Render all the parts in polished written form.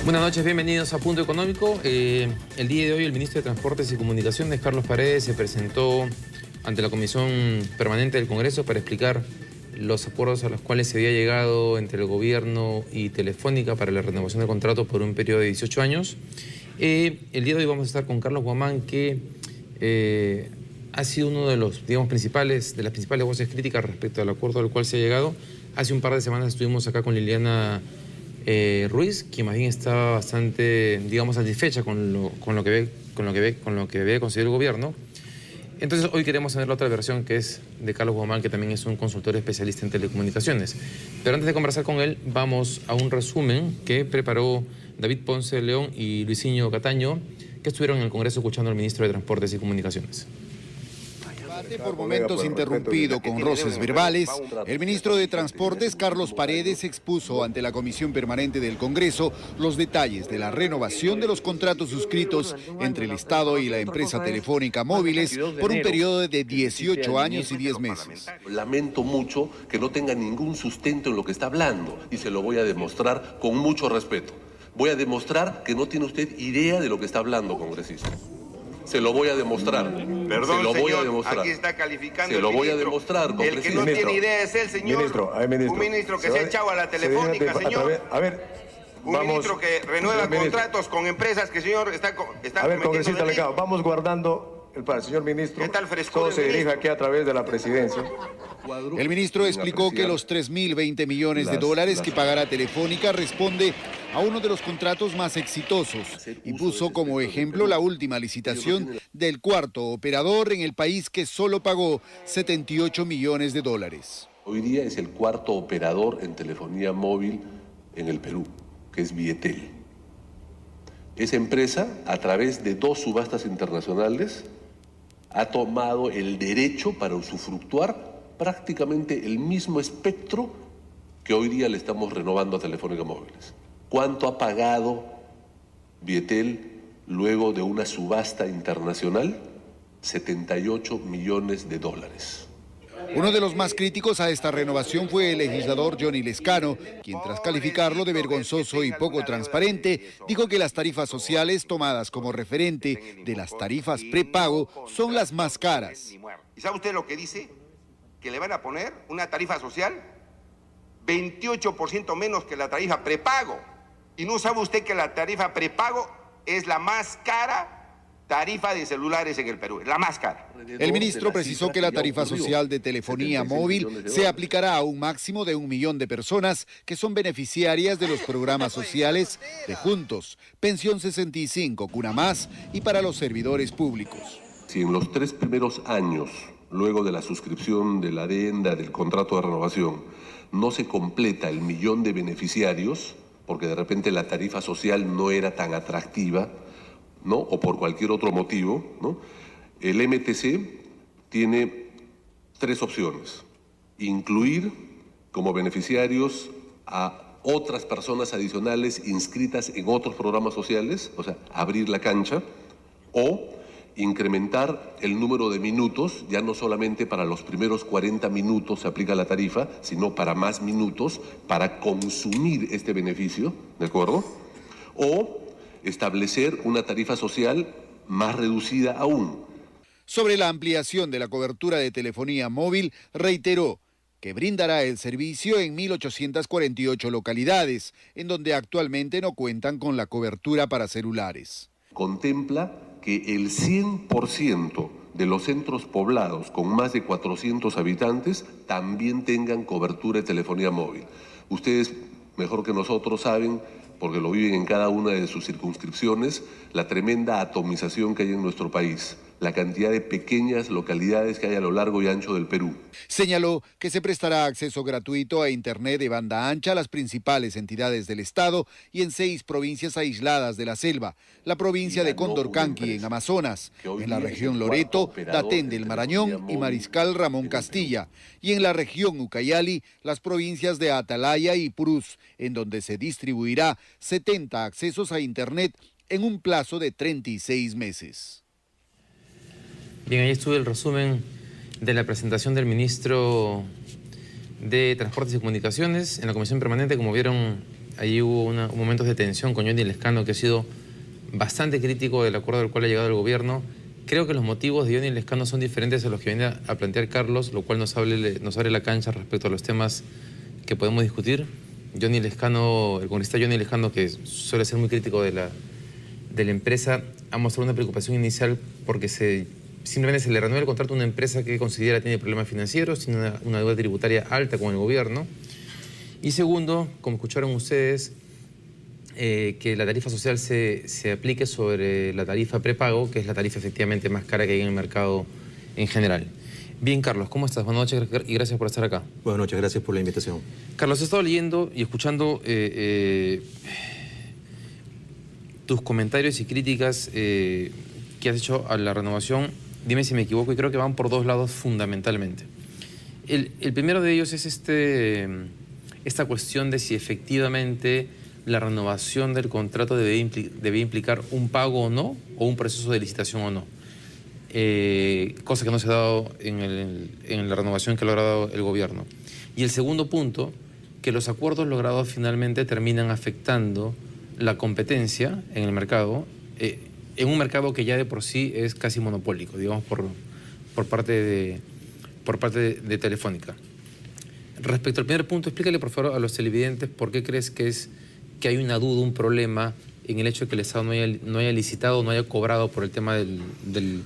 Buenas noches, bienvenidos a Punto Económico. El día de hoy el ministro de Transportes y Comunicaciones, Carlos Paredes, se presentó ante la Comisión Permanente del Congreso para explicar los acuerdos a los cuales se había llegado entre el gobierno y Telefónica para la renovación del contrato por un periodo de 18 años. El día de hoy vamos a estar con Carlos Guamán, que ha sido uno de los, digamos, de las principales voces críticas respecto al acuerdo al cual se ha llegado. Hace un par de semanas estuvimos acá con Liliana Ruiz, quien más bien está bastante, digamos, satisfecha con lo que había conseguido el gobierno. Entonces hoy queremos tener la otra versión, que es de Carlos Guamán, que también es un consultor especialista en telecomunicaciones. Pero antes de conversar con él, vamos a un resumen que preparó David Ponce de León y Luisinho Cataño, que estuvieron en el Congreso escuchando al ministro de Transportes y Comunicaciones. Por momentos interrumpido con roces verbales, el ministro de Transportes, Carlos Paredes, expuso ante la Comisión Permanente del Congreso los detalles de la renovación de los contratos suscritos entre el Estado y la empresa Telefónica Móviles por un periodo de 18 años y 10 meses. Lamento mucho que no tenga ningún sustento en lo que está hablando y se lo voy a demostrar con mucho respeto. Voy a demostrar que no tiene usted idea de lo que está hablando, congresista. Se lo voy a demostrar. Perdón, se lo voy señor, a demostrar. aquí está calificando se lo el voy a ministro. demostrar, El que no tiene idea es el señor. Un ministro que se ha echado a la Telefónica, señor. Un ministro que renueva contratos con empresas que, señor, está a ver, congresista Lecao, vamos guardando para el señor ministro. ¿Qué tal frescura? Todo se dirige aquí a través de la presidencia. El ministro explicó que los 3.020 millones de dólares que pagará Telefónica responde a uno de los contratos más exitosos y puso como ejemplo la última licitación del cuarto operador en el país, que solo pagó 78 millones de dólares. Hoy día es el cuarto operador en telefonía móvil en el Perú, que es Vietel. Esa empresa, a través de 2 subastas internacionales, ha tomado el derecho para usufructuar prácticamente el mismo espectro que hoy día le estamos renovando a Telefónica Móviles. ¿Cuánto ha pagado Vietel luego de una subasta internacional? 78 millones de dólares. Uno de los más críticos a esta renovación fue el legislador Johnny Lescano, quien, tras calificarlo de vergonzoso y poco transparente, dijo que las tarifas sociales tomadas como referente de las tarifas prepago son las más caras. ¿Y sabe usted lo que dice? Que le van a poner una tarifa social 28% menos que la tarifa prepago. ¿Y no sabe usted que la tarifa prepago es la más cara tarifa de celulares en el Perú? La más cara. El ministro precisó que la tarifa social de telefonía móvil se aplicará a un máximo de 1 millón de personas que son beneficiarias de los programas sociales de Juntos, Pensión 65, Cuna Más y para los servidores públicos. Si en los 3 primeros años, luego de la suscripción de la adenda del contrato de renovación, no se completa el 1 millón de beneficiarios, porque de repente la tarifa social no era tan atractiva, ¿no? O por cualquier otro motivo, ¿no? El MTC tiene 3 opciones: incluir como beneficiarios a otras personas adicionales inscritas en otros programas sociales, o sea, abrir la cancha, o incrementar el número de minutos, ya no solamente para los primeros 40 minutos se aplica la tarifa, sino para más minutos, para consumir este beneficio, ¿de acuerdo? O establecer una tarifa social más reducida aún. Sobre la ampliación de la cobertura de telefonía móvil, reiteró que brindará el servicio en 1.848 localidades, en donde actualmente no cuentan con la cobertura para celulares. Contempla que el 100% de los centros poblados con más de 400 habitantes también tengan cobertura de telefonía móvil. Ustedes, mejor que nosotros, saben, porque lo viven en cada una de sus circunscripciones, la tremenda atomización que hay en nuestro país, la cantidad de pequeñas localidades que hay a lo largo y ancho del Perú. Señaló que se prestará acceso gratuito a Internet de banda ancha a las principales entidades del Estado y en 6 provincias aisladas de la selva: la provincia de Condorcanqui en Amazonas, en la región Loreto, Datén del Marañón y Mariscal Ramón Castilla, y en la región Ucayali, las provincias de Atalaya y Purús, en donde se distribuirá 70 accesos a Internet en un plazo de 36 meses. Bien, ahí estuvo el resumen de la presentación del ministro de Transportes y Comunicaciones. En la Comisión Permanente, como vieron, ahí hubo momentos de tensión con Johnny Lescano, que ha sido bastante crítico del acuerdo al cual ha llegado el gobierno. Creo que los motivos de Johnny Lescano son diferentes a los que viene a plantear Carlos, lo cual nos abre la cancha respecto a los temas que podemos discutir. Johnny Lescano, el congresista Johnny Lescano, que suele ser muy crítico de la empresa, ha mostrado una preocupación inicial porque simplemente se le renueva el contrato a una empresa que considera tiene problemas financieros, tiene una deuda tributaria alta con el gobierno. Y segundo, como escucharon ustedes, que la tarifa social se aplique sobre la tarifa prepago, que es la tarifa efectivamente más cara que hay en el mercado en general. Bien, Carlos, ¿cómo estás? Buenas noches y gracias por estar acá. Buenas noches, gracias por la invitación. Carlos, he estado leyendo y escuchando tus comentarios y críticas que has hecho a la renovación. Dime si me equivoco, y creo que van por dos lados fundamentalmente. El primero de ellos es esta cuestión de si efectivamente la renovación del contrato debe implicar un pago o no, o un proceso de licitación o no. Cosa que no se ha dado en la renovación que ha logrado el gobierno. Y el segundo punto, que los acuerdos logrados finalmente terminan afectando la competencia en el mercado, en un mercado que ya de por sí es casi monopólico, digamos, por parte de Telefónica. Respecto al primer punto, explícale por favor a los televidentes por qué crees que hay una duda, un problema en el hecho de que el Estado no haya licitado, no haya cobrado por el tema de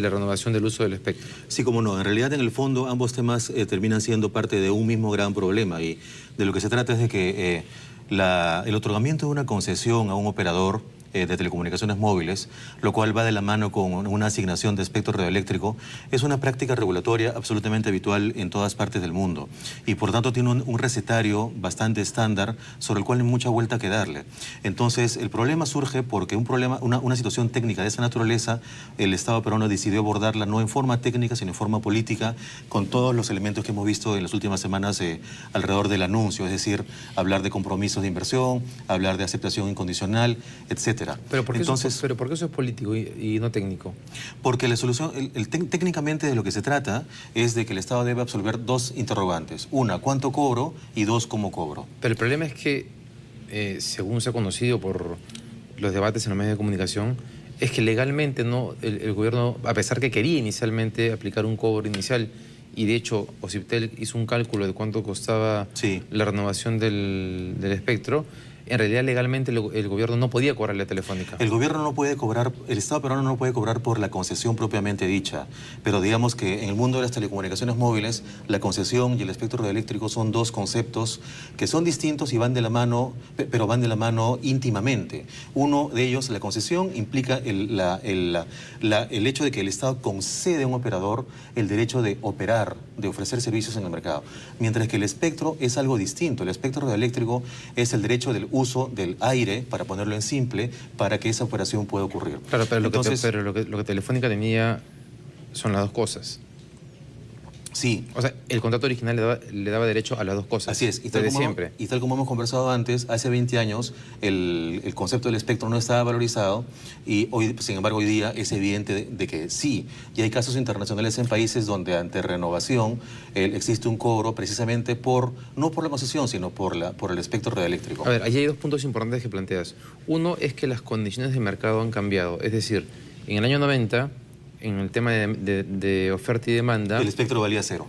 la renovación del uso del espectro. Sí, como no. En realidad, en el fondo, ambos temas terminan siendo parte de un mismo gran problema, y de lo que se trata es de que el otorgamiento de una concesión a un operador de telecomunicaciones móviles, lo cual va de la mano con una asignación de espectro radioeléctrico, es una práctica regulatoria absolutamente habitual en todas partes del mundo, y por tanto tiene un recetario bastante estándar sobre el cual no hay mucha vuelta que darle. Entonces el problema surge porque una situación técnica de esa naturaleza, el Estado peruano decidió abordarla no en forma técnica sino en forma política, con todos los elementos que hemos visto en las últimas semanas alrededor del anuncio, es decir, hablar de compromisos de inversión, hablar de aceptación incondicional, etc. ¿Pero por qué eso es político y no técnico? Porque la solución, técnicamente de lo que se trata es de que el Estado debe absolver dos interrogantes. Una, ¿cuánto cobro? Y dos, ¿cómo cobro? Pero el problema es que, según se ha conocido por los debates en los medios de comunicación, es que legalmente el gobierno, a pesar que quería inicialmente aplicar un cobro inicial, y de hecho Ociptel hizo un cálculo de cuánto costaba la renovación del espectro, en realidad legalmente el gobierno no podía cobrarle a Telefónica. El gobierno no puede cobrar, el Estado peruano no puede cobrar por la concesión propiamente dicha, pero digamos que en el mundo de las telecomunicaciones móviles, la concesión y el espectro radioeléctrico son dos conceptos que son distintos y van de la mano, pero van de la mano íntimamente. Uno de ellos, la concesión, implica el hecho de que el Estado concede a un operador el derecho de operar, de ofrecer servicios en el mercado, mientras que el espectro es algo distinto. El espectro radioeléctrico es el derecho del uso del aire, para ponerlo en simple, para que esa operación pueda ocurrir. Claro, pero lo que Telefónica tenía son las dos cosas. Sí. O sea, el contrato original le daba derecho a las dos cosas. Así es. Y tal como hemos conversado antes, hace 20 años el concepto del espectro no estaba valorizado, y hoy, sin embargo, hoy día es evidente de que sí. Y hay casos internacionales en países donde ante renovación existe un cobro precisamente no por la concesión, sino por el espectro radioeléctrico. A ver, ahí hay dos puntos importantes que planteas. Uno es que las condiciones de mercado han cambiado. Es decir, en el año 90... en el tema de oferta y demanda... El espectro valía cero.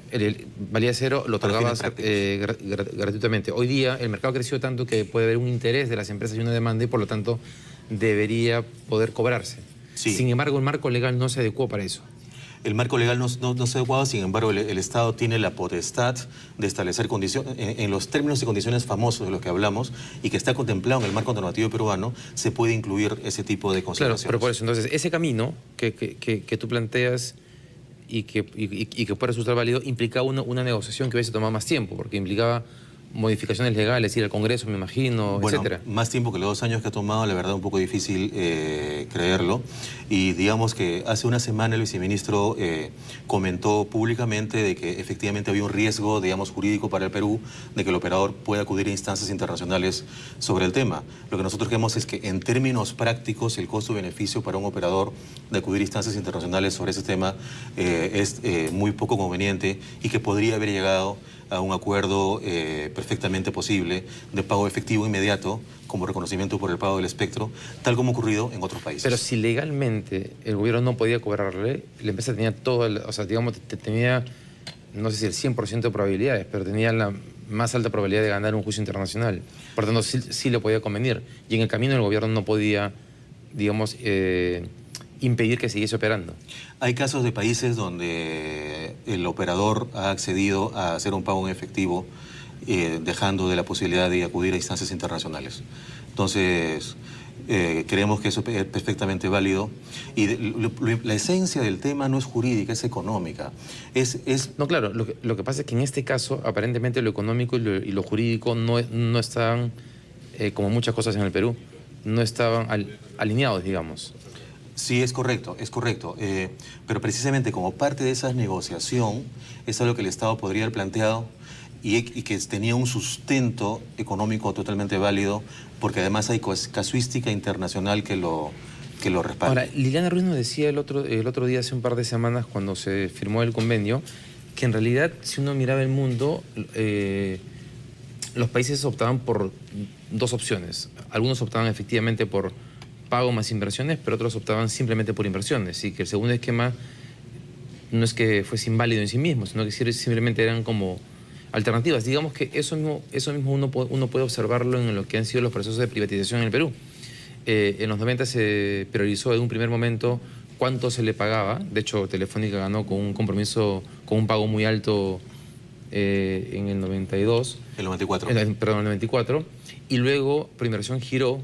Valía cero, lo otorgabas gratuitamente. Hoy día el mercado ha crecido tanto que puede haber un interés de las empresas y una demanda, y por lo tanto debería poder cobrarse. Sí. Sin embargo, el marco legal no se adecuó para eso. El marco legal no se ha adecuado, sin embargo, el Estado tiene la potestad de establecer condiciones, en los términos y condiciones famosos de los que hablamos, y que está contemplado en el marco normativo peruano, se puede incluir ese tipo de consideraciones. Claro, pero por eso, entonces, ese camino que tú planteas y que puede resultar válido, implicaba una negociación que hubiese tomado más tiempo, porque implicaba modificaciones legales, ir al Congreso, me imagino, bueno, etcétera. Más tiempo que los 2 años que ha tomado, la verdad, un poco difícil creerlo. Y digamos que hace una semana el viceministro comentó públicamente de que efectivamente había un riesgo, digamos, jurídico para el Perú, de que el operador pueda acudir a instancias internacionales sobre el tema. Lo que nosotros creemos es que en términos prácticos el costo-beneficio para un operador de acudir a instancias internacionales sobre ese tema es muy poco conveniente, y que podría haber llegado a un acuerdo perfectamente posible de pago efectivo inmediato como reconocimiento por el pago del espectro, tal como ha ocurrido en otros países. Pero si legalmente el gobierno no podía cobrarle, la empresa tenía todo, o sea, digamos, tenía, no sé si el 100% de probabilidades, pero tenía la más alta probabilidad de ganar un juicio internacional. Por lo tanto, sí le podía convenir. Y en el camino el gobierno no podía, digamos, impedir que siguiese operando. Hay casos de países donde el operador ha accedido a hacer un pago en efectivo, dejando de la posibilidad de acudir a instancias internacionales. Entonces, creemos que eso es perfectamente válido. Y la esencia del tema no es jurídica, es económica. No, claro, lo que pasa es que en este caso, aparentemente lo económico y lo jurídico no estaban, como muchas cosas en el Perú, no estaban alineados, digamos. Sí, es correcto, pero precisamente como parte de esa negociación es algo que el Estado podría haber planteado y que tenía un sustento económico totalmente válido, porque además hay casuística internacional que lo respalda. Ahora, Liliana Ruiz nos decía el otro día, hace un par de semanas, cuando se firmó el convenio, que en realidad, si uno miraba el mundo, los países optaban por dos opciones. Algunos optaban efectivamente por pago más inversiones, pero otros optaban simplemente por inversiones. Y que el segundo esquema no es que fuese inválido en sí mismo, sino que simplemente eran como alternativas. Digamos que eso mismo uno puede observarlo en lo que han sido los procesos de privatización en el Perú. En los 90 se priorizó en un primer momento cuánto se le pagaba. De hecho, Telefónica ganó con un compromiso, con un pago muy alto en el 92. El 94. Perdón, el 94. Y luego Proinversión giró,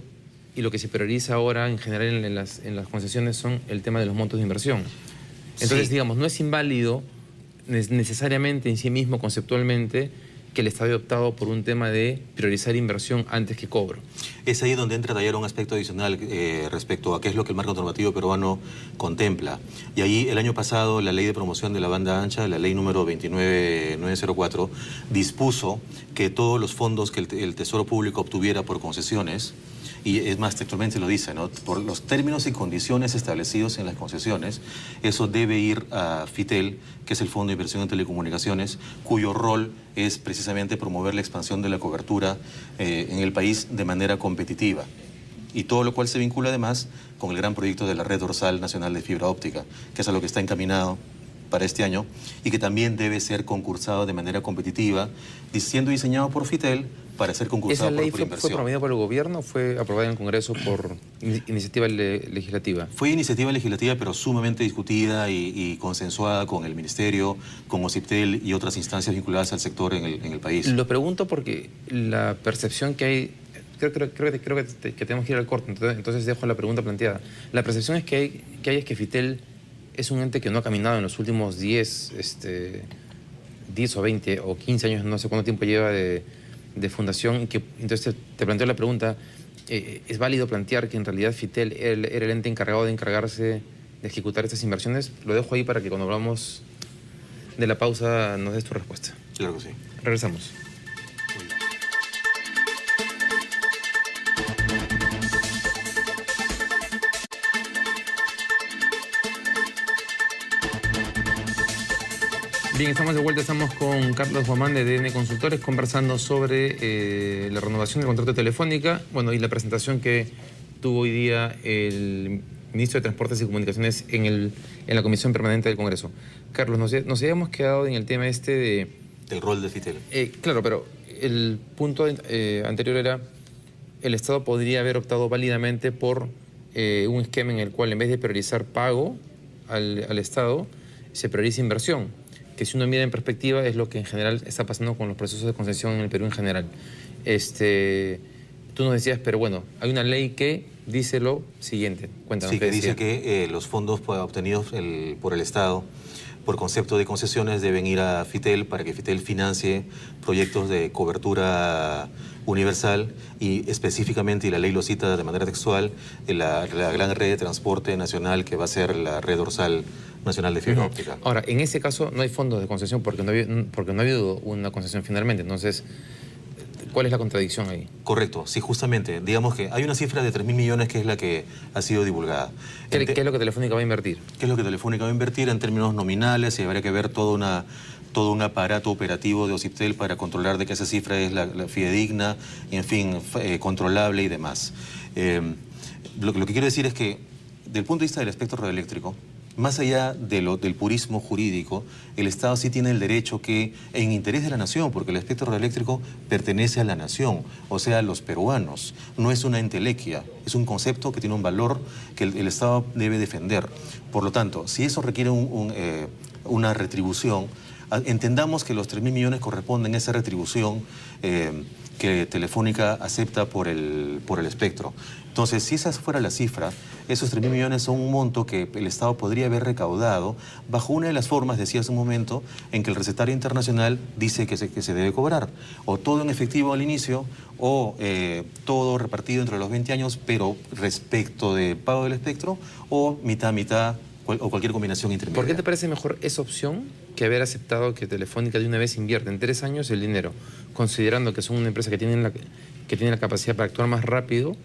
y lo que se prioriza ahora en general en las concesiones son el tema de los montos de inversión. Entonces, digamos, no es inválido necesariamente en sí mismo, conceptualmente, que el Estado haya optado por un tema de priorizar inversión antes que cobro. Es ahí donde entra a tallar un aspecto adicional respecto a qué es lo que el marco normativo peruano contempla. Y ahí el año pasado la Ley de Promoción de la Banda Ancha, la ley número 29904, dispuso que todos los fondos que el Tesoro Público obtuviera por concesiones, y es más, textualmente lo dice, ¿no?, por los términos y condiciones establecidos en las concesiones, eso debe ir a FITEL, que es el Fondo de Inversión en Telecomunicaciones, cuyo rol es precisamente promover la expansión de la cobertura en el país de manera competitiva. Y todo lo cual se vincula además con el gran proyecto de la Red Dorsal Nacional de Fibra Óptica, que es a lo que está encaminado para este año y que también debe ser concursado de manera competitiva, siendo diseñado por FITEL para ser concursado por inversión. ¿Esa ley fue promovida por el gobierno o fue aprobada en el Congreso por iniciativa legislativa? Fue iniciativa legislativa, pero sumamente discutida y consensuada con el Ministerio, con OCIPTEL y otras instancias vinculadas al sector en el país. Lo pregunto porque la percepción que hay... Creo que tenemos que ir al corte, entonces dejo la pregunta planteada. La percepción que hay es que FITEL es un ente que no ha caminado en los últimos 10 o 20 o 15 años, no sé cuánto tiempo lleva de fundación. Y que, entonces te planteo la pregunta, ¿es válido plantear que en realidad FITEL era el ente encargado de encargarse de ejecutar estas inversiones? Lo dejo ahí para que cuando hablamos de la pausa nos des tu respuesta. Claro que sí. Regresamos. Bien, estamos de vuelta, estamos con Carlos Guamán de DN Consultores conversando sobre la renovación del contrato de Telefónica, bueno, y la presentación que tuvo hoy día el ministro de Transportes y Comunicaciones en la Comisión Permanente del Congreso. Carlos, nos habíamos quedado en el tema del rol de FITEL. Claro, pero el punto anterior era, el Estado podría haber optado válidamente por un esquema en el cual en vez de priorizar pago al Estado, se prioriza inversión, que si uno mira en perspectiva es lo que en general está pasando con los procesos de concesión en el Perú en general. Tú nos decías, pero bueno, hay una ley que dice lo siguiente. Cuéntanos. Sí, que dice que los fondos obtenidos por el Estado por concepto de concesiones deben ir a FITEL para que FITEL financie proyectos de cobertura universal y específicamente, y la ley lo cita de manera textual, la gran red de transporte nacional que va a ser la Red Dorsal Nacional de Fibra Óptica. Ahora, en ese caso no hay fondos de concesión porque no ha habido una concesión finalmente. Entonces, ¿cuál es la contradicción ahí? Correcto, sí, justamente. Digamos que hay una cifra de 3.000 millones que es la que ha sido divulgada. ¿Qué es lo que Telefónica va a invertir? ¿Qué es lo que Telefónica va a invertir en términos nominales? Y habría que ver toda todo un aparato operativo de OCIPTEL para controlar de que esa cifra es la fidedigna, y en fin, controlable y demás. Lo que quiero decir es que, desde el punto de vista del espectro radioeléctrico, más allá del purismo jurídico, el Estado sí tiene el derecho que, en interés de la nación, porque el espectro radioeléctrico pertenece a la nación, o sea, a los peruanos. No es una entelequia, es un concepto que tiene un valor que el Estado debe defender. Por lo tanto, si eso requiere una retribución, entendamos que los 3.000 millones corresponden a esa retribución que Telefónica acepta por el espectro. Entonces, si esa fuera la cifra, esos 3.000 millones son un monto que el Estado podría haber recaudado bajo una de las formas, decía hace un momento, en que el recetario internacional dice que se debe cobrar. O todo en efectivo al inicio, o todo repartido entre los 20 años, pero respecto del pago del espectro, o mitad-mitad, o cualquier combinación intermedia. ¿Por qué te parece mejor esa opción que haber aceptado que Telefónica de una vez invierte en 3 años el dinero, considerando que son una empresa que tiene la capacidad para actuar más rápido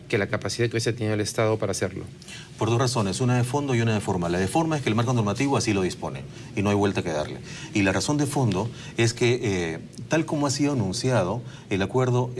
que la capacidad que hubiese tenido el Estado para hacerlo? Por 2 razones, una de fondo y una de forma. La de forma es que el marco normativo así lo dispone y no hay vuelta que darle. Y la razón de fondo es que, tal como ha sido anunciado, el acuerdo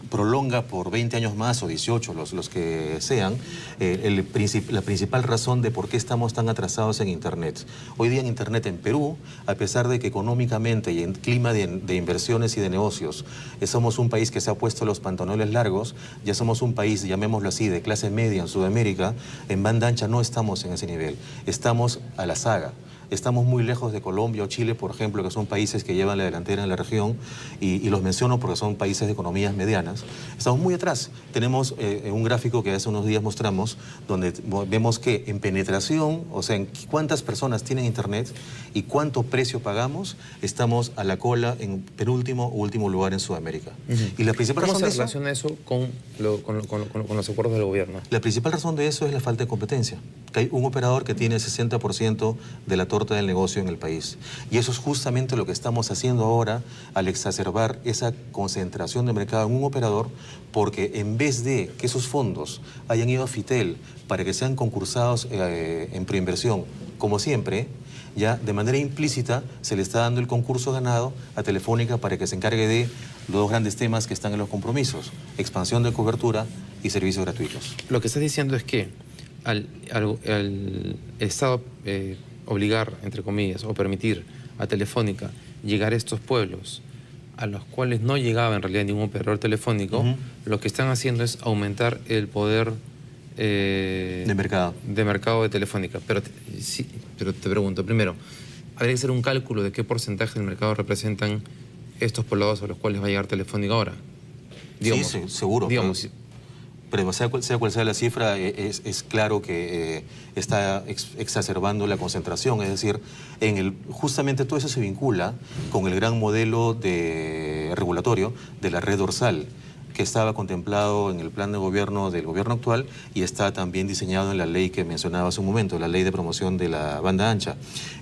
prolonga por 20 años más o 18, los que sean, la principal razón de por qué estamos tan atrasados en Internet. Hoy día en Internet en Perú, a pesar de que económicamente y en clima de inversiones y de negocios, somos un país que se ha puesto los pantalones largos, ya somos un país, llamémoslo así, de clase media en Sudamérica. En banda ancha no estamos en ese nivel, estamos a la saga. Estamos muy lejos de Colombia o Chile, por ejemplo, que son países que llevan la delantera en la región, y los menciono porque son países de economías medianas. Estamos muy atrás. Tenemos un gráfico que hace unos días mostramos, donde vemos que en penetración, o sea, en cuántas personas tienen Internet y cuánto precio pagamos, estamos a la cola en penúltimo o último lugar en Sudamérica. Y la principal ¿Cómo razón se relaciona eso con los acuerdos del gobierno? La principal razón de eso es la falta de competencia. Que hay un operador que tiene 60% de la torta del negocio en el país. Y eso es justamente lo que estamos haciendo ahora al exacerbar esa concentración de mercado en un operador, porque en vez de que esos fondos hayan ido a Fitel para que sean concursados en preinversión, como siempre, ya de manera implícita se le está dando el concurso ganado a Telefónica para que se encargue de los 2 grandes temas que están en los compromisos: expansión de cobertura y servicios gratuitos. Lo que estás diciendo es que al Estado obligar, entre comillas, o permitir a Telefónica llegar a estos pueblos a los cuales no llegaba en realidad ningún operador telefónico, lo que están haciendo es aumentar el poder de mercado de Telefónica. Pero te pregunto, primero, habría que hacer un cálculo de qué porcentaje del mercado representan estos poblados a los cuales va a llegar Telefónica ahora. Digamos, sí, seguro. Digamos, pero sea cual sea la cifra, es claro que está exacerbando la concentración. Es decir, justamente todo eso se vincula con el gran modelo regulatorio de la red dorsal, que estaba contemplado en el plan de gobierno del gobierno actual y está también diseñado en la ley que mencionaba hace un momento, la ley de promoción de la banda ancha.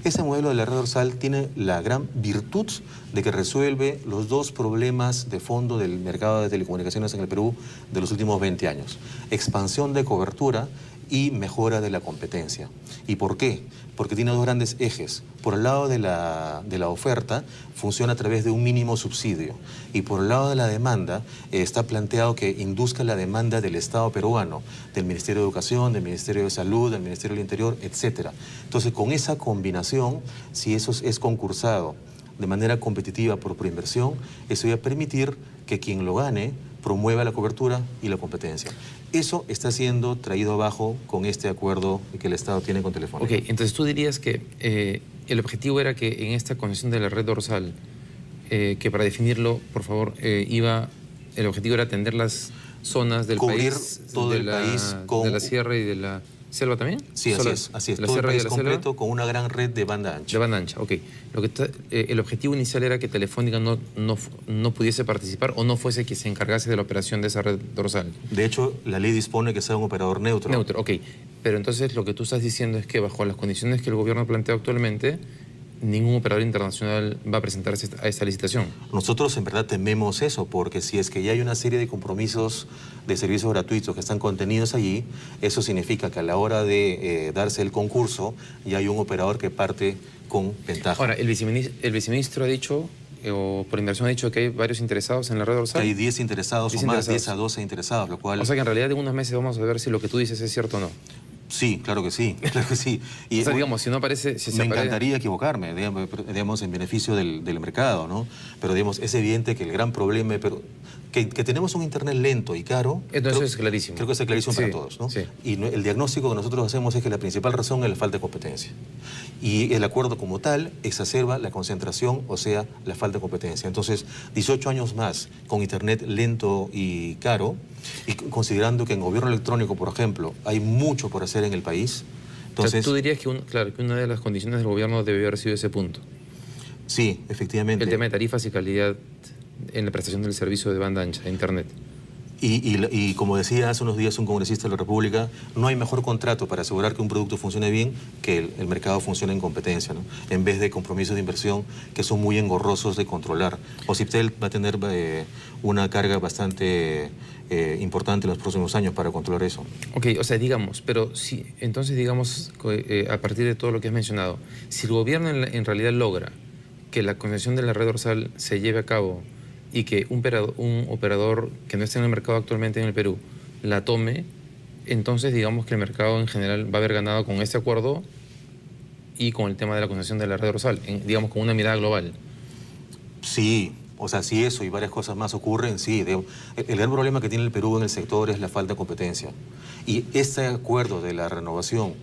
Ese modelo de la red dorsal tiene la gran virtud de que resuelve los 2 problemas de fondo del mercado de telecomunicaciones en el Perú de los últimos 20 años. Expansión de cobertura y mejora de la competencia. ¿Y por qué? Porque tiene 2 grandes ejes. Por el lado de la oferta, funciona a través de un mínimo subsidio. Y por el lado de la demanda, está planteado que induzca la demanda del Estado peruano, del Ministerio de Educación, del Ministerio de Salud, del Ministerio del Interior, etc. Entonces, con esa combinación, si eso es concursado de manera competitiva por preinversión, eso va a permitir que quien lo gane promueva la cobertura y la competencia. Eso está siendo traído abajo con este acuerdo que el Estado tiene con Telefónica. Ok, entonces tú dirías que el objetivo era que en esta concesión de la red dorsal, que para definirlo, por favor, el objetivo era atender las zonas del cubrir país, todo el país con... de la sierra y de la selva también. Sí, así es. La todo el sierra y país de la completo selva, con una gran red de banda ancha. De banda ancha, ok. El objetivo inicial era que Telefónica no pudiese participar o no fuese quien se encargase de la operación de esa red dorsal. De hecho, la ley dispone que sea un operador neutro. Neutro, ok. Pero entonces lo que tú estás diciendo es que bajo las condiciones que el gobierno plantea actualmente, ningún operador internacional va a presentarse a esta licitación. Nosotros en verdad tememos eso, porque si es que ya hay una serie de compromisos de servicios gratuitos que están contenidos allí, eso significa que a la hora de darse el concurso ya hay un operador que parte con ventaja. Ahora, el viceministro ha dicho, o por inversión ha dicho que hay varios interesados en la red dorsal. Que hay 10 interesados o más, 10 a 12 interesados, lo cual... O sea que en realidad en unos meses vamos a ver si lo que tú dices es cierto o no. Sí, claro que sí, claro que sí. Y, o sea, digamos, si no aparece... me encantaría equivocarme, digamos, en beneficio del mercado, ¿no? Pero, digamos, es evidente que el gran problema... Que tenemos un Internet lento y caro... Entonces es clarísimo. Creo que es clarísimo para todos, ¿no? Sí. Y el diagnóstico que nosotros hacemos es que la principal razón es la falta de competencia. Y el acuerdo como tal exacerba la concentración, o sea, la falta de competencia. Entonces, 18 años más con Internet lento y caro, y considerando que en gobierno electrónico, por ejemplo, hay mucho por hacer en el país. Entonces, o sea, tú dirías que, que una de las condiciones del gobierno debe haber sido ese punto. Sí, efectivamente. El tema de tarifas y calidad en la prestación del servicio de banda ancha de Internet. Y como decía hace unos días un congresista de la República, no hay mejor contrato para asegurar que un producto funcione bien que el mercado funcione en competencia, ¿no? En vez de compromisos de inversión que son muy engorrosos de controlar. OCIPTEL va a tener una carga bastante importante en los próximos años para controlar eso. Ok, o sea, digamos, pero si, entonces digamos, a partir de todo lo que has mencionado, si el gobierno en realidad logra que la concesión de la red dorsal se lleve a cabo y que un operador que no esté en el mercado actualmente en el Perú la tome, entonces digamos que el mercado en general va a haber ganado con este acuerdo y con el tema de la concesión de la red dorsal, digamos con una mirada global. Sí, o sea, si eso y varias cosas más ocurren, sí. El gran problema que tiene el Perú en el sector es la falta de competencia. Y este acuerdo de la renovación,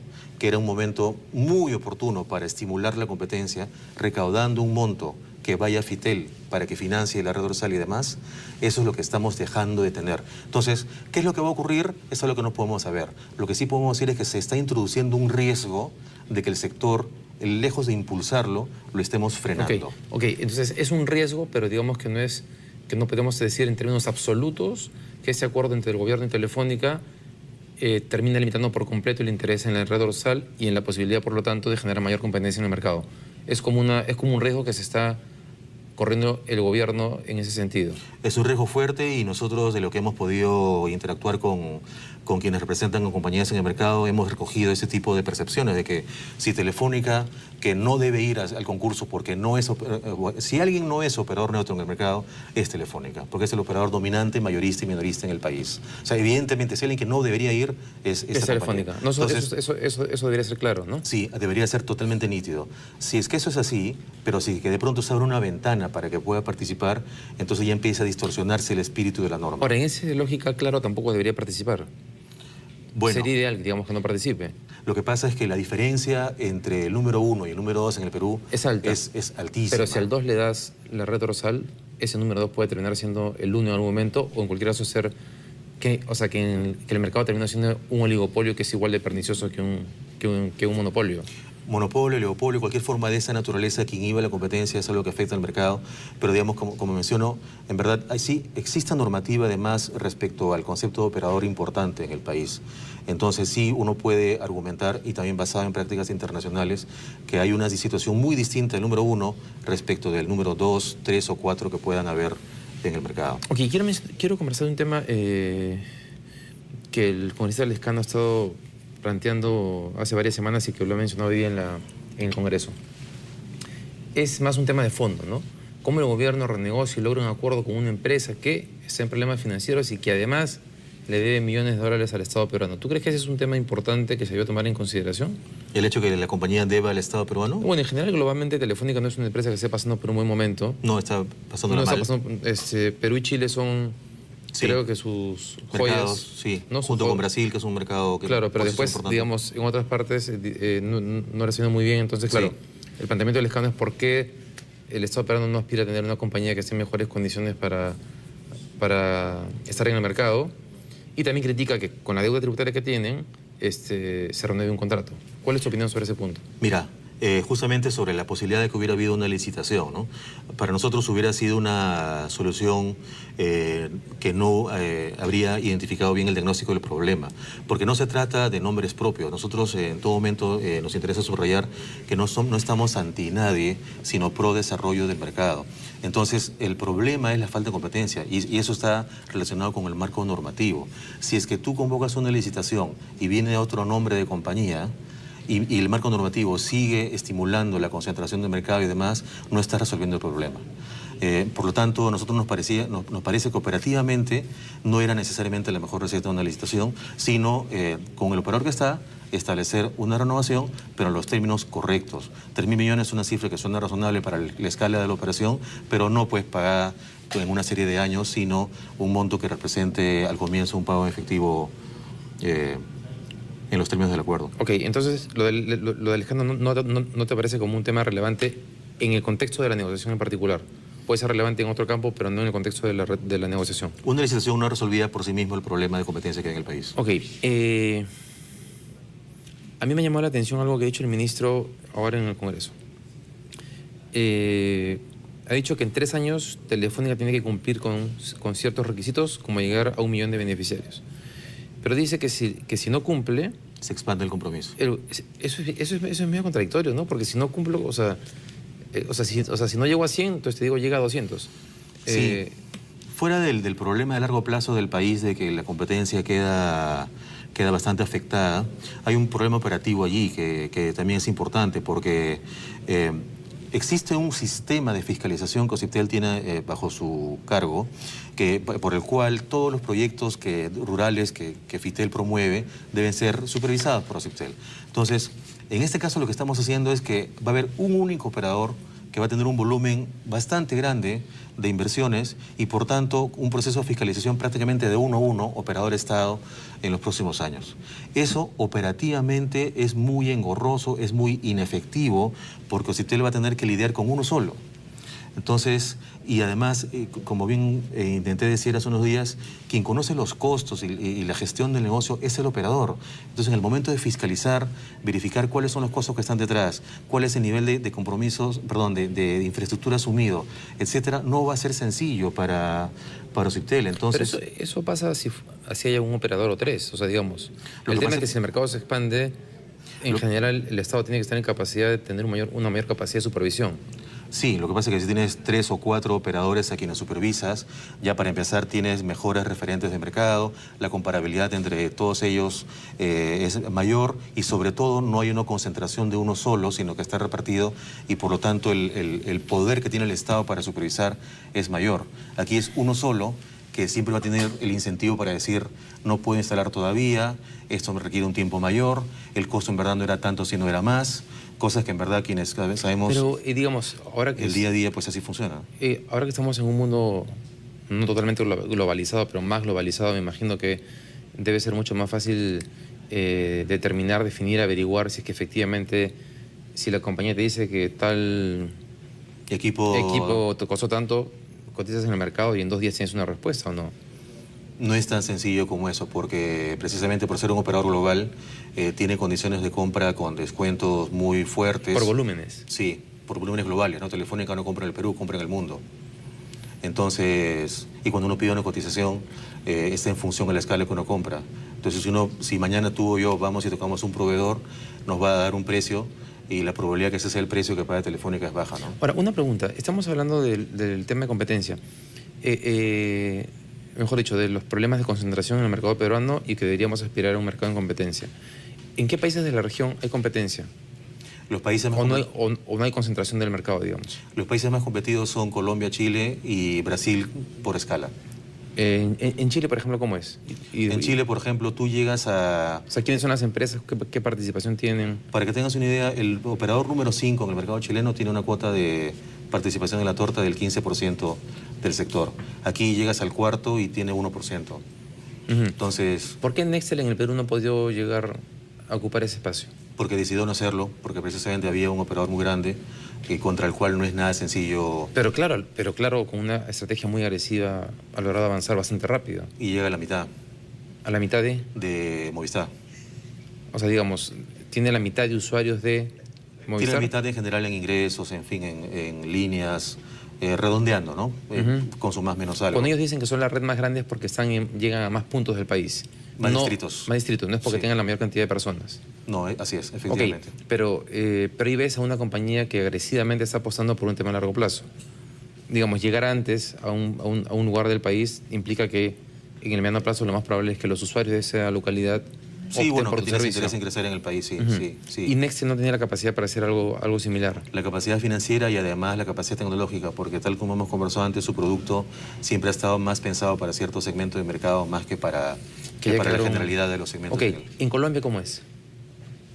que era un momento muy oportuno para estimular la competencia, recaudando un monto que vaya a FITEL para que financie la red dorsal y demás, eso es lo que estamos dejando de tener. Entonces, ¿qué es lo que va a ocurrir? Eso es lo que no podemos saber. Lo que sí podemos decir es que se está introduciendo un riesgo de que el sector, lejos de impulsarlo, lo estemos frenando. Ok, entonces es un riesgo, pero digamos que no podemos decir en términos absolutos que ese acuerdo entre el gobierno y Telefónica termina limitando por completo el interés en la red dorsal y en la posibilidad, por lo tanto, de generar mayor competencia en el mercado. Es como un riesgo que se está corriendo el gobierno en ese sentido. Es un riesgo fuerte y nosotros, de lo que hemos podido interactuar con quienes representan a compañías en el mercado, hemos recogido ese tipo de percepciones de que si Telefónica, que no debe ir al concurso porque no es... Si alguien no es operador neutro en el mercado, es Telefónica, porque es el operador dominante, mayorista y minorista en el país. O sea, evidentemente, si alguien que no debería ir es Telefónica. No, entonces, eso debería ser claro, ¿no? Sí, debería ser totalmente nítido. Si es que eso es así, pero si que de pronto se abre una ventana para que pueda participar, entonces ya empieza a distorsionarse el espíritu de la norma. Ahora, en esa lógica, claro, tampoco debería participar. Bueno, sería ideal, digamos, que no participe. Lo que pasa es que la diferencia entre el número 1 y el número 2 en el Perú es alta. Es altísima. Pero si al 2 le das la red dorsal, ese número 2 puede terminar siendo el 1 en algún momento, o en cualquier caso ser que el mercado termina siendo un oligopolio que es igual de pernicioso que un monopolio. Monopolio, oligopolio, cualquier forma de esa naturaleza que inhiba la competencia es algo que afecta al mercado, pero digamos, como menciono, en verdad sí existe normativa además respecto al concepto de operador importante en el país. Entonces sí uno puede argumentar, y también basado en prácticas internacionales, que hay una situación muy distinta del número 1 respecto del número 2, 3 o 4 que puedan haber en el mercado. Ok, quiero conversar de un tema que el congresista Lescano ha estado planteando hace varias semanas y que lo ha mencionado hoy día en el Congreso. Es más un tema de fondo, ¿no? Cómo el gobierno renegocia y logra un acuerdo con una empresa que está en problemas financieros y que además le debe millones de dólares al Estado peruano. ¿Tú crees que ese es un tema importante que se debe tomar en consideración? ¿El hecho que la compañía deba al Estado peruano? Bueno, en general, globalmente, Telefónica no es una empresa que esté pasando por un buen momento. No, está pasando mal. Perú y Chile son... Sí. Creo que sus mercados, joyas... sí, ¿no? Junto con Brasil, que es un mercado... que claro, pero después, digamos, en otras partes no le ha sido muy bien. Entonces, claro, el planteamiento del Lescano es por qué el Estado peruano no aspira a tener una compañía que esté en mejores condiciones para estar en el mercado. Y también critica que con la deuda tributaria que tienen, se renueve un contrato. ¿Cuál es tu opinión sobre ese punto? Mira, justamente sobre la posibilidad de que hubiera habido una licitación, ¿no? Para nosotros hubiera sido una solución que no habría identificado bien el diagnóstico del problema, porque no se trata de nombres propios. Nosotros en todo momento nos interesa subrayar que no estamos anti nadie, sino pro desarrollo del mercado. Entonces, el problema es la falta de competencia y eso está relacionado con el marco normativo. Si es que tú convocas una licitación y viene otro nombre de compañía, y el marco normativo sigue estimulando la concentración del mercado y demás, no está resolviendo el problema. Por lo tanto, a nosotros nos parece que operativamente no era necesariamente la mejor receta de una licitación, sino con el operador que está, establecer una renovación, pero en los términos correctos. 3.000 millones es una cifra que suena razonable para la escala de la operación, pero no pues pagada en una serie de años, sino un monto que represente al comienzo un pago en efectivo en los términos del acuerdo. Ok, entonces lo de Alejandro no te parece como un tema relevante en el contexto de la negociación en particular. Puede ser relevante en otro campo, pero no en el contexto de la negociación. Una licitación no resolvía por sí mismo el problema de competencia que hay en el país. Ok, a mí me llamó la atención algo que ha dicho el ministro ahora en el Congreso. Ha dicho que en 3 años Telefónica tiene que cumplir con ciertos requisitos, como llegar a 1 millón de beneficiarios. Pero dice que si no cumple... Se expande el compromiso. Eso es medio contradictorio, ¿no? Porque si no cumplo, si no llego a 100, entonces te digo, llega a 200. Sí. Fuera del problema de largo plazo del país, de que la competencia queda bastante afectada, hay un problema operativo allí que también es importante, porque existe un sistema de fiscalización que OCIPTEL tiene bajo su cargo, por el cual todos los proyectos rurales que FITEL promueve deben ser supervisados por OCIPTEL. Entonces, en este caso lo que estamos haciendo es que va a haber un único operador que va a tener un volumen bastante grande de inversiones y, por tanto, un proceso de fiscalización prácticamente de 1 a 1, operador-Estado, en los próximos años. Eso operativamente es muy engorroso, es muy inefectivo, porque OCIPTEL va a tener que lidiar con uno solo. Entonces, y además, como bien intenté decir hace unos días, quien conoce los costos y la gestión del negocio es el operador. Entonces, en el momento de fiscalizar, verificar cuáles son los costos que están detrás, cuál es el nivel de compromisos, perdón, de infraestructura asumido, etcétera, no va a ser sencillo para OCIPTEL. Entonces, pero eso pasa si hay un operador o 3. O sea, digamos, el tema es que si el mercado se expande, en general el Estado tiene que estar en capacidad de tener una mayor capacidad de supervisión. Sí, lo que pasa es que si tienes 3 o 4 operadores a quienes supervisas, ya para empezar tienes mejores referentes de mercado, la comparabilidad entre todos ellos es mayor y sobre todo no hay una concentración de uno solo, sino que está repartido y por lo tanto el poder que tiene el Estado para supervisar es mayor. Aquí es uno solo que siempre va a tener el incentivo para decir no puedo instalar todavía, esto me requiere un tiempo mayor, el costo en verdad no era tanto si no era más. Cosas que en verdad quienes sabemos. Pero, digamos, ahora que el día a día, pues así funciona. Ahora que estamos en un mundo no totalmente globalizado, pero más globalizado, me imagino que debe ser mucho más fácil determinar, definir, averiguar si es que efectivamente, si la compañía te dice que tal equipo te costó tanto, cotizas en el mercado y en 2 días tienes una respuesta, ¿o no? No es tan sencillo como eso, porque precisamente por ser un operador global tiene condiciones de compra con descuentos muy fuertes. ¿Por volúmenes? Sí, por volúmenes globales, ¿no? Telefónica no compra en el Perú, compra en el mundo. Entonces, y cuando uno pide una cotización, está en función de la escala que uno compra. Entonces, si mañana tú o yo vamos y tocamos un proveedor, nos va a dar un precio y la probabilidad que ese sea el precio que paga Telefónica es baja, ¿no? Ahora, una pregunta. Estamos hablando del tema de competencia. Mejor dicho, de los problemas de concentración en el mercado peruano y que deberíamos aspirar a un mercado en competencia. ¿En qué países de la región hay competencia? Los países más o no hay concentración del mercado, digamos. Los países más competidos son Colombia, Chile y Brasil por escala. En Chile, por ejemplo, ¿cómo es? En Chile, por ejemplo, tú llegas a... O sea, ¿quiénes son las empresas? ¿Qué participación tienen? Para que tengas una idea, el operador número 5 en el mercado chileno tiene una cuota de participación en la torta del 15% del sector. Aquí llegas al cuarto y tiene 1%. Entonces... ¿Por qué Nextel en el Perú no ha podido llegar a ocupar ese espacio? Porque decidió no hacerlo, porque precisamente había un operador muy grande contra el cual no es nada sencillo. Pero claro, con una estrategia muy agresiva ha logrado avanzar bastante rápido. Y llega a la mitad. ¿A la mitad de? De Movistar. O sea, digamos, tiene la mitad de usuarios de Movistar. Tiene la mitad en general en ingresos, en fin, en líneas, redondeando, ¿no? Con su más menos algo. Cuando ellos dicen que son la red más grande es porque llegan a más puntos del país. Más distritos. Más distritos, no es porque tengan la mayor cantidad de personas. No, así es, efectivamente. Okay, pero ahí ves a una compañía que agresivamente está apostando por un tema a largo plazo. Digamos, llegar antes a un lugar del país implica que en el mediano plazo lo más probable es que los usuarios de esa localidad opten por tu servicio. Interés en crecer en el país, sí. Y Nextel no tenía la capacidad para hacer algo similar. La capacidad financiera y además la capacidad tecnológica, porque tal como hemos conversado antes, su producto siempre ha estado más pensado para ciertos segmentos de mercado más que para la generalidad de los segmentos. Ok, ¿en Colombia cómo es?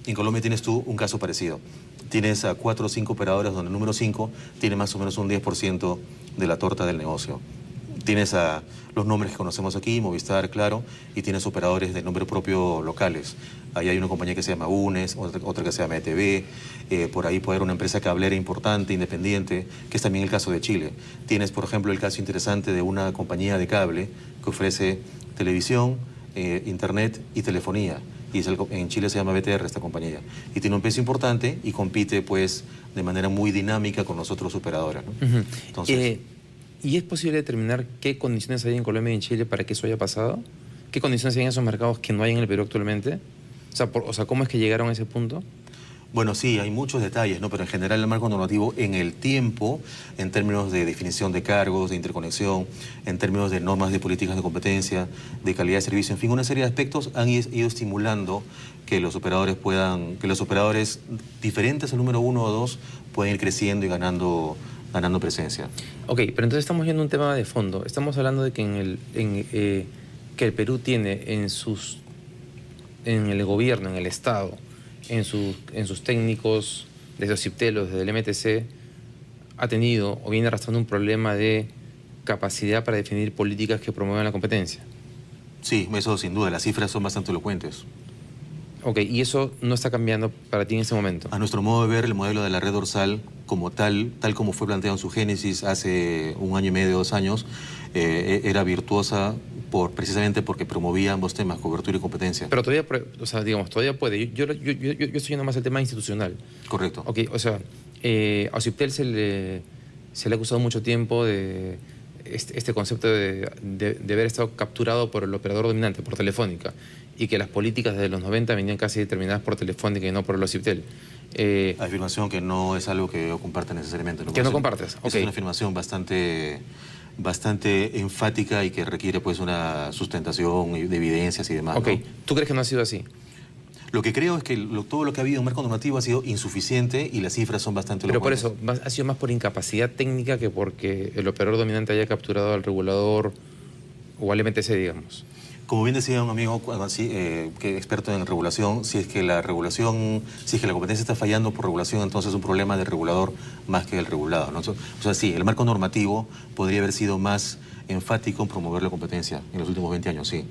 En Colombia tienes tú un caso parecido. Tienes a 4 o 5 operadores donde el número 5 tiene más o menos un 10% de la torta del negocio. Tienes a los nombres que conocemos aquí, Movistar, Claro, y tienes operadores de nombre propio locales. Ahí hay una compañía que se llama UNES, otra que se llama ETV, por ahí puede haber una empresa cablera importante, independiente, que es también el caso de Chile. Tienes, por ejemplo, el caso interesante de una compañía de cable que ofrece televisión, internet y telefonía. Y en Chile se llama BTR esta compañía. Y tiene un peso importante y compite pues de manera muy dinámica con los otros operadores, ¿no? Entonces, ¿y es posible determinar qué condiciones hay en Colombia y en Chile para que eso haya pasado? ¿Qué condiciones hay en esos mercados que no hay en el Perú actualmente? O sea, ¿cómo es que llegaron a ese punto? Bueno, sí, hay muchos detalles, ¿no? Pero en general el marco normativo en el tiempo, en términos de definición de cargos, de interconexión, en términos de normas de políticas de competencia, de calidad de servicio, en fin, una serie de aspectos han ido estimulando que los operadores diferentes al número 1 o 2 pueden ir creciendo y ganando presencia. Ok, pero entonces estamos viendo un tema de fondo. Estamos hablando de que que el Perú tiene en el gobierno, en el Estado, en sus técnicos, desde OCIPTEL, desde el MTC, ha tenido o viene arrastrando un problema de capacidad para definir políticas que promuevan la competencia. Sí, eso sin duda, las cifras son bastante elocuentes. Ok, ¿y eso no está cambiando para ti en este momento? A nuestro modo de ver, el modelo de la red dorsal como tal como fue planteado en su génesis hace 1 año y medio, 2 años, era virtuosa precisamente porque promovía ambos temas, cobertura y competencia. Pero todavía, o sea, digamos, todavía puede. Yo estoy yendo más al tema institucional. Correcto. Ok, o sea, a OCIPTEL se le ha acusado mucho tiempo de este concepto de haber estado capturado por el operador dominante, por Telefónica, y que las políticas de los 90 venían casi determinadas por Telefónica y no por el OCIPTEL. Afirmación que no es algo que yo comparte necesariamente. ¿Que no compartes? Es una afirmación bastante enfática y que requiere pues una sustentación de evidencias y demás. Ok, ¿no? ¿Tú crees que no ha sido así? Lo que creo es que todo lo que ha habido en marco normativo ha sido insuficiente y las cifras son bastante elocuentes. Pero por eso, ha sido más por incapacidad técnica que porque el operador dominante haya capturado al regulador o al MTC, digamos. Como bien decía un amigo que experto en regulación, si es que la competencia está fallando por regulación, entonces es un problema del regulador más que del regulado, ¿no? O sea, sí, el marco normativo podría haber sido más enfático en promover la competencia en los últimos 20 años, sí.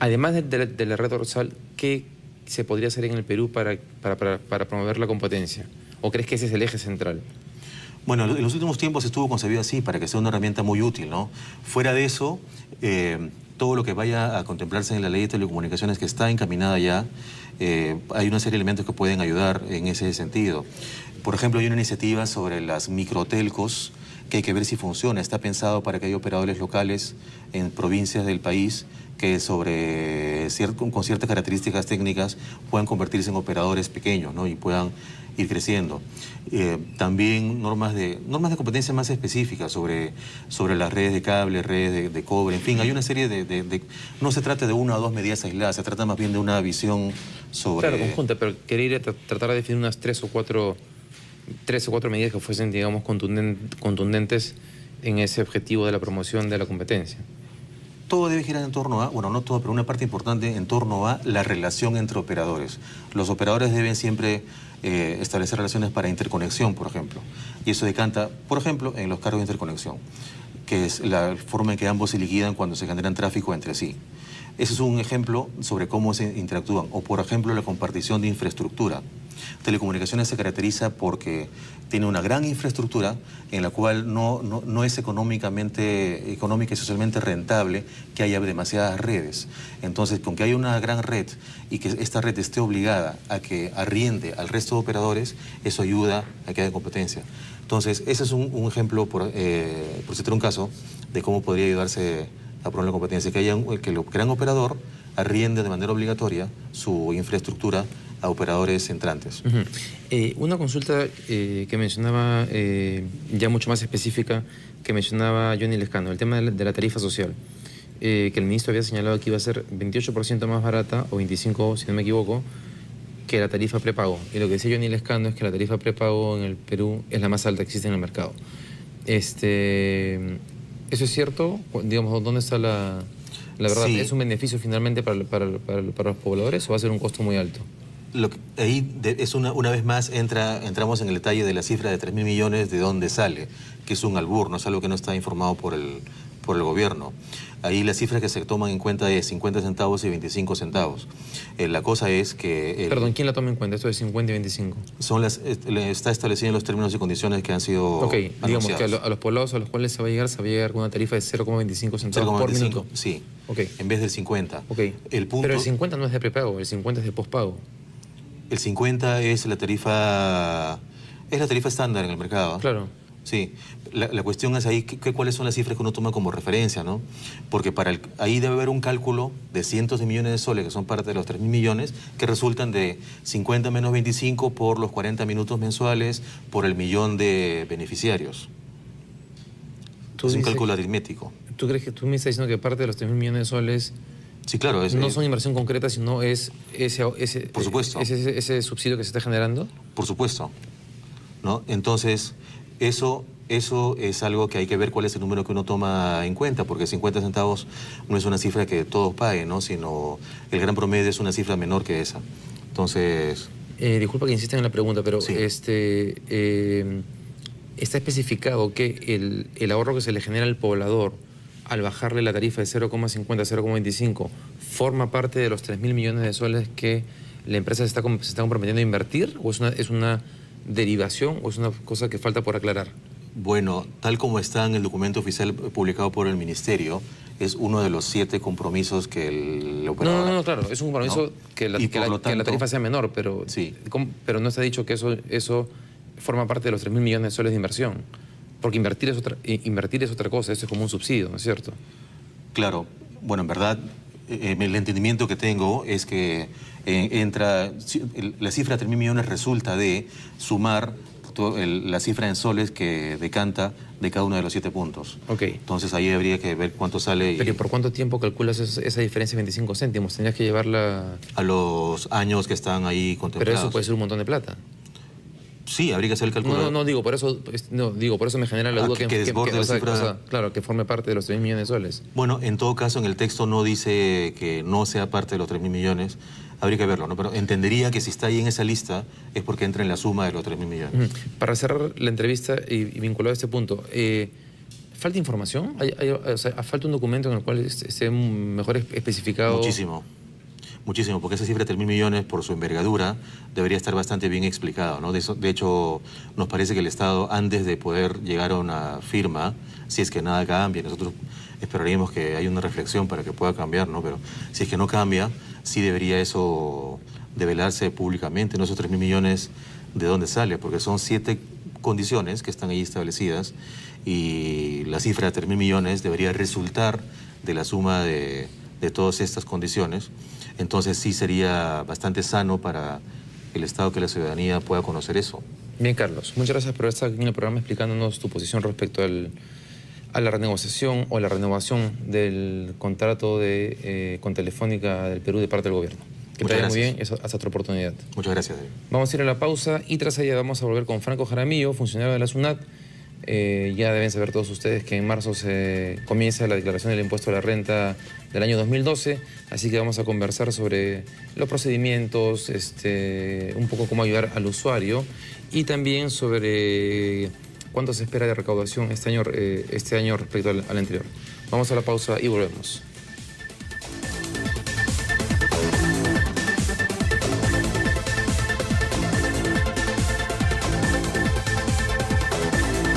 Además de la red dorsal, ¿qué se podría hacer en el Perú para promover la competencia? ¿O crees que ese es el eje central? Bueno, en los últimos tiempos estuvo concebido así, para que sea una herramienta muy útil, ¿no? Fuera de eso, todo lo que vaya a contemplarse en la ley de telecomunicaciones que está encaminada ya, hay una serie de elementos que pueden ayudar en ese sentido. Por ejemplo, hay una iniciativa sobre las microtelcos que hay que ver si funciona. Está pensado para que haya operadores locales en provincias del país que con ciertas características técnicas puedan convertirse en operadores pequeños, ¿no? Y puedan ir creciendo. También normas de competencia más específicas sobre las redes de cable, redes de cobre, en fin, hay una serie no se trata de 1 o 2 medidas aisladas, se trata más bien de una visión sobre... Claro, conjunta, pero quería tratar de definir unas 3 o 4 medidas que fuesen, digamos, contundentes en ese objetivo de la promoción de la competencia. Todo debe girar en torno a, bueno, no todo, pero una parte importante en torno a la relación entre operadores. Los operadores deben siempre establecer relaciones para interconexión, por ejemplo. Y eso decanta, por ejemplo, en los cargos de interconexión. que es la forma en que ambos se liquidan cuando se generan tráfico entre sí. Ese es un ejemplo sobre cómo se interactúan. O, por ejemplo, la compartición de infraestructura. Telecomunicaciones se caracteriza porque tiene una gran infraestructura en la cual no es económica y socialmente rentable que haya demasiadas redes. Entonces, con que haya una gran red y que esta red esté obligada a que arriende al resto de operadores, eso ayuda a que haya competencia. Entonces, ese es un ejemplo, por citar un caso, de cómo podría ayudarse a promover la competencia, que el gran operador arriende de manera obligatoria su infraestructura a operadores entrantes. Una consulta que mencionaba, ya mucho más específica, que mencionaba Johnny Lescano, el tema de la tarifa social, que el ministro había señalado que iba a ser 28% más barata, o 25% si no me equivoco, que la tarifa prepago. Y lo que decía Johnny Lescano es que la tarifa prepago en el Perú es la más alta que existe en el mercado. ¿Eso es cierto? Digamos, ¿dónde está la verdad? Sí. ¿Es un beneficio finalmente para los pobladores o va a ser un costo muy alto? Una vez más entramos en el detalle de la cifra de 3.000 millones, de dónde sale, que es un albur, no es algo que no está informado por el gobierno. Ahí las cifras que se toman en cuenta es 50 centavos y 25 centavos. La cosa es que... Perdón, ¿quién la toma en cuenta? Esto de 50 y 25. Está establecido en los términos y condiciones que han sido anunciados. Digamos que a los poblados a los cuales se va a llegar con una tarifa de 0,25 centavos por minuto. Sí, en vez del 50. Pero el 50 no es de prepago, el 50 es de pospago. El 50 es la tarifa estándar en el mercado. Claro. Sí, la cuestión es ahí cuáles son las cifras que uno toma como referencia, ¿no? Porque ahí debe haber un cálculo de cientos de millones de soles, que son parte de los 3.000 millones, que resultan de 50 menos 25 por los 40 minutos mensuales, por el millón de beneficiarios. Es un cálculo aritmético. ¿Tú crees que tú me estás diciendo que parte de los 3.000 millones de soles... Sí, claro. ¿No son inversión concreta, sino es por supuesto. ese subsidio que se está generando? Por supuesto, ¿no? Entonces... Eso es algo que hay que ver cuál es el número que uno toma en cuenta, porque 50 centavos no es una cifra que todos paguen, ¿no? Sino el gran promedio es una cifra menor que esa. Entonces... disculpa que insista en la pregunta, pero sí. ¿Está especificado que el ahorro que se le genera al poblador al bajarle la tarifa de 0,50 a 0,25 forma parte de los 3.000 millones de soles que la empresa se está comprometiendo a invertir, o es una derivación o es una cosa que falta por aclarar? Bueno, tal como está en el documento oficial publicado por el Ministerio, es uno de los 7 compromisos que el operador... No, claro, es un compromiso, ¿no? que la tarifa sea menor, pero, sí. Pero no está dicho que eso forma parte de los 3.000 millones de soles de inversión, porque invertir es otra cosa, eso es como un subsidio, ¿no es cierto? Claro, bueno, en verdad, el entendimiento que tengo es que la cifra de 3.000 millones resulta de sumar la cifra en soles que decanta de cada uno de los 7 puntos. Entonces ahí habría que ver cuánto sale. ¿Pero por cuánto tiempo calculas esa diferencia de 25 céntimos? ¿Tendrías que llevarla...? A los años que están ahí contemplados. Pero eso puede ser un montón de plata. Sí, habría que hacer el cálculo. No, digo, por eso me genera la duda que forme parte de los 3.000 millones de soles. Bueno, en todo caso, en el texto no dice que no sea parte de los 3.000 millones. Habría que verlo, ¿no? Pero entendería que si está ahí en esa lista es porque entra en la suma de los 3.000 millones. Para cerrar la entrevista y vinculado a este punto, ¿falta información? ¿Falta un documento en el cual esté mejor especificado? Muchísimo, porque esa cifra de 3.000 millones, por su envergadura, debería estar bastante bien explicado, ¿no? De hecho, nos parece que el Estado, antes de poder llegar a una firma, si es que nada cambia, nosotros esperaríamos que haya una reflexión para que pueda cambiar, ¿no? Pero si es que no cambia, sí debería eso develarse públicamente, ¿no? Esos 3.000 millones, ¿de dónde sale? Porque son 7 condiciones que están ahí establecidas y la cifra de 3.000 millones debería resultar de la suma de todas estas condiciones. Entonces sí sería bastante sano para el Estado que la ciudadanía pueda conocer eso. Bien, Carlos, muchas gracias por estar aquí en el programa explicándonos tu posición respecto a la renegociación o la renovación del contrato con Telefónica del Perú de parte del gobierno. Que te vaya muy bien, hasta otra oportunidad. Muchas gracias. Vamos a ir a la pausa y tras ella vamos a volver con Franco Jaramillo, funcionario de la SUNAT. Ya deben saber todos ustedes que en marzo se comienza la declaración del impuesto a la renta del año 2012, así que vamos a conversar sobre los procedimientos, un poco cómo ayudar al usuario y también sobre cuánto se espera de recaudación este año respecto al anterior. Vamos a la pausa y volvemos.